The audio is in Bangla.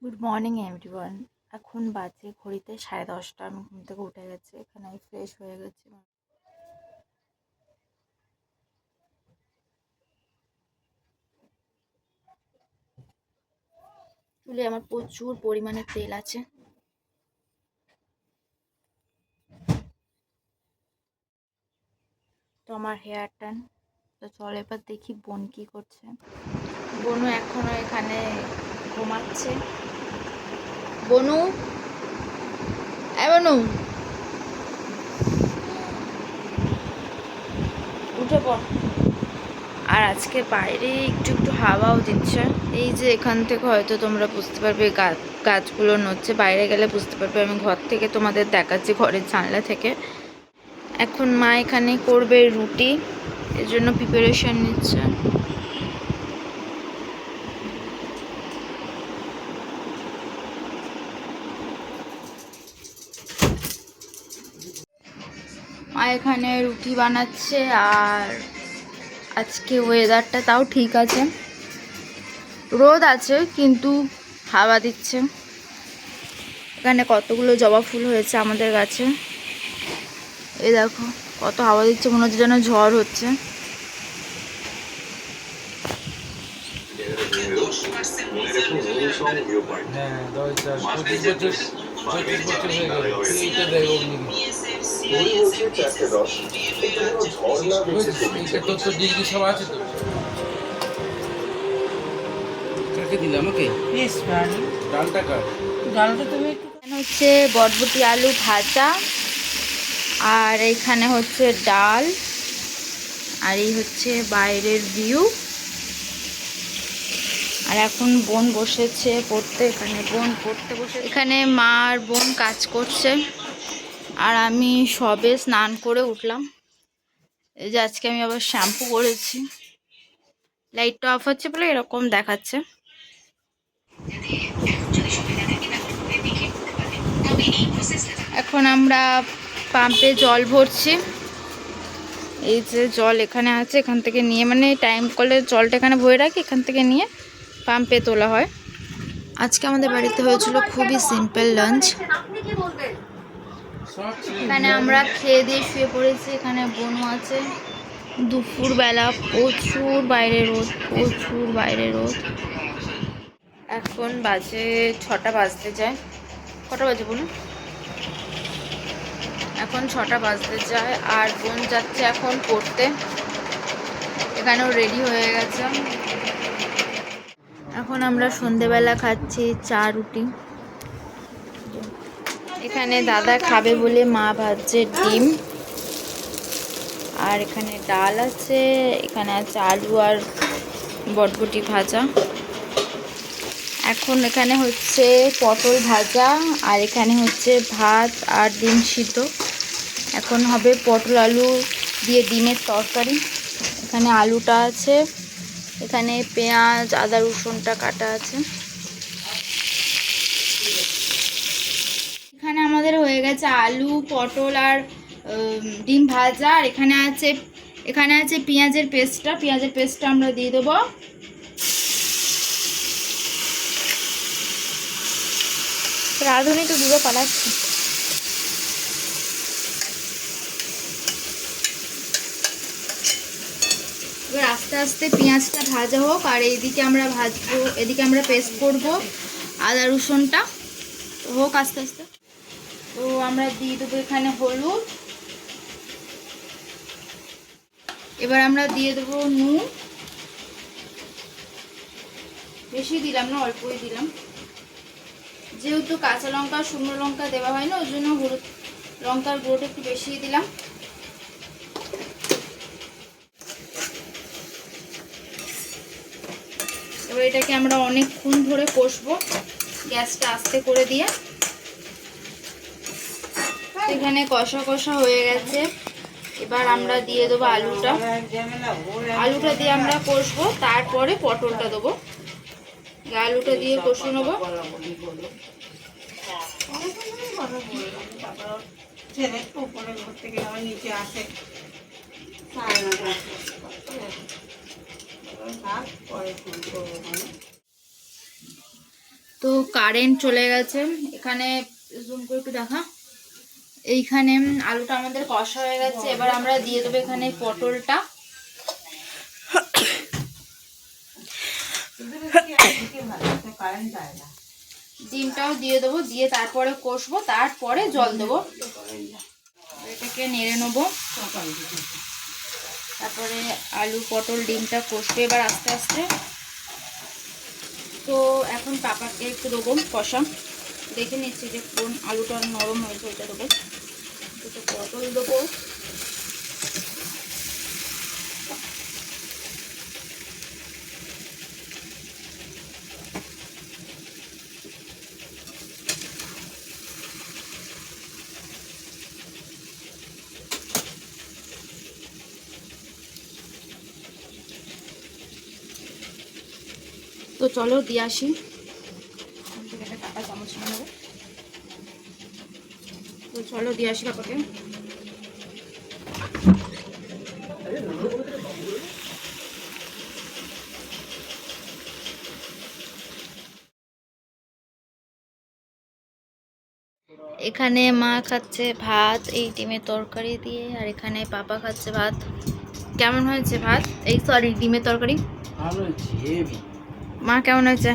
Good morning everyone. এখন বাজে ঘড়িতে 10:30। আমি ঘুম থেকে উঠে গেছি, এখানে আমি ফ্রেশ হয়ে গেছি। চুলে আমার প্রচুর পরিমাণে তেল আছে। তো আমার হেয়ার টান। তো চল এবার দেখি বোন কি করছে। বনু এখনো এখানে ঘুমাচ্ছে। বনু, বনু উঠে পড়। আর আজকে বাইরে একটু একটু হাওয়াও দিচ্ছে। এই যে এখান থেকে হয়তো তোমরা বুঝতে পারবে গাছগুলো নড়ছে। বাইরে গেলে বুঝতে পারবে। আমি ঘর থেকে তোমাদের দেখাচ্ছি, ঘরের জানলা থেকে। এখন মা এখানে করবে রুটি, এর জন্য প্রিপারেশন নিচ্ছে। মা এখানে রুটি বানাচ্ছে। আর আজকে ওয়েদারটা তাও ঠিক আছে, রোদ আছে কিন্তু হাওয়া দিচ্ছে। এখানে কতগুলো জবা ফুল হয়েছে আমাদের গাছে। এই দেখো কত হাওয়া দিচ্ছে, মনে হচ্ছে যেন ঝড় হচ্ছে। হচ্ছে বরবটি আলু ভাজা, আর এখানে হচ্ছে ডাল, আর এই হচ্ছে বাইরের ভিউ। আর এখন বোন বসেছে পড়তে। এখানে বোন পড়তে বসে, এখানে মা আর বোন কাজ করছে। আর আমি সবে স্নান করে উঠলাম। এই যে আজকে আমি আবার শ্যাম্পু করেছি। লাইটটা অফ হচ্ছে বলে এরকম দেখাচ্ছে। এখন আমরা পাম্পে জল ভরছি। এই যে জল এখানে আছে, এখান থেকে নিয়ে মানে টাইম কলে জলটা এখানে ভরে রাখি, এখান থেকে নিয়ে পাম্পে তোলা হয়। আজকে আমাদের বাড়িতে হয়েছিল খুবই সিম্পল লাঞ্চ। এখানে আমরা খেয়ে দিয়ে শুয়ে পড়েছি। এখানে বনু আছে। দুপুরবেলা প্রচুর বাইরে রোদ, প্রচুর বাইরে রোদ। এখন বাজে 6টা বাজতে যায়। কটা বাজে বলুন? এখন 6টা বাজতে যায়। আর বোন যাচ্ছে এখন পড়তে। এখানেও রেডি হয়ে গেছে। এখন আমরা সন্ধেবেলা খাচ্ছি চা রুটি। এখানে দাদা খাবে বলে মা ভাজছে ডিম। আর এখানে ডাল আছে, এখানে আছে আলু আর বটবটি ভাজা। এখন এখানে হচ্ছে পটল ভাজা, আর এখানে হচ্ছে ভাত আর ডিম সিদ্ধ। এখন হবে পটল আলু দিয়ে ডিমের তরকারি। এখানে আলুটা আছে, এখানে পেঁয়াজ আদা রসুনটা কাটা আছে। এখানে আমাদের হয়ে গেছে আলু পটল আর ডিম ভাজা। আর এখানে আছে পেঁয়াজের পেস্টটা আমরা দিয়ে দেবো। রাঁধুনি তো দূরে পালাচ্ছে। এবার আস্তে আস্তে পেঁয়াজটা ভাজা হোক, আর এইদিকে আমরা ভাজবো, এদিকে আমরা পেস্ট করবো আদা রসুনটা হোক আস্তে আস্তে। তো আমরা দিয়ে দেবো এখানে হলুদ। এবার আমরা দিয়ে দেবো নুন। বেশি দিলাম না, অল্পই দিলাম, যেহেতু কাঁচা লঙ্কা শুকনো লঙ্কা দেওয়া হয় না, ওই জন্য হলুদ লঙ্কার গুঁড়োটা একটু বেশি দিলাম। এবার এটাকে আমরা অনেকক্ষণ ধরে কষবো, গ্যাসটা আস্তে করে দিয়ে। এখানে কষা কষা হয়ে গেছে। এবার আমরা দিয়ে দেবো আলুটা দিয়ে আমরা কষবো, তারপরে পটলটা দেবো। আলুটা দিয়ে কষে নেবো। তো কারেন্ট চলে গেছে। এখানে জুম করে একটু দেখা, এইখানে আলুটা আমাদের কষা হয়ে গেছে। এবার আমরা দিয়ে দেবো এখানে পটলটা। ডিমটাও দিয়ে দেবো, দিয়ে তারপরে কষবো, তারপরে জল দেবো। এটাকে নেড়ে নেবো, তারপরে আলু পটল ডিমটা কষবে এবার আস্তে আস্তে। তো এখন পাপাকে একটু দেবো কষা, দেখে নিচ্ছি যে কোন আলুটা নরম হয়েছে ওইটা দেবো। দুটো পটল দেবো, তো চলো দিয়ে আসি। একটা কাটা চামচ নিয়ে নেবো। তো চলো দিয়ে আসি পাপাকে। এখানে মা খাচ্ছে ভাত এই ডিমের তরকারি দিয়ে, আর এখানে পাপা খাচ্ছে ভাত। কেমন হয়েছে ভাত, এই সরি ডিমের তরকারি? মা কেমন হয়েছে?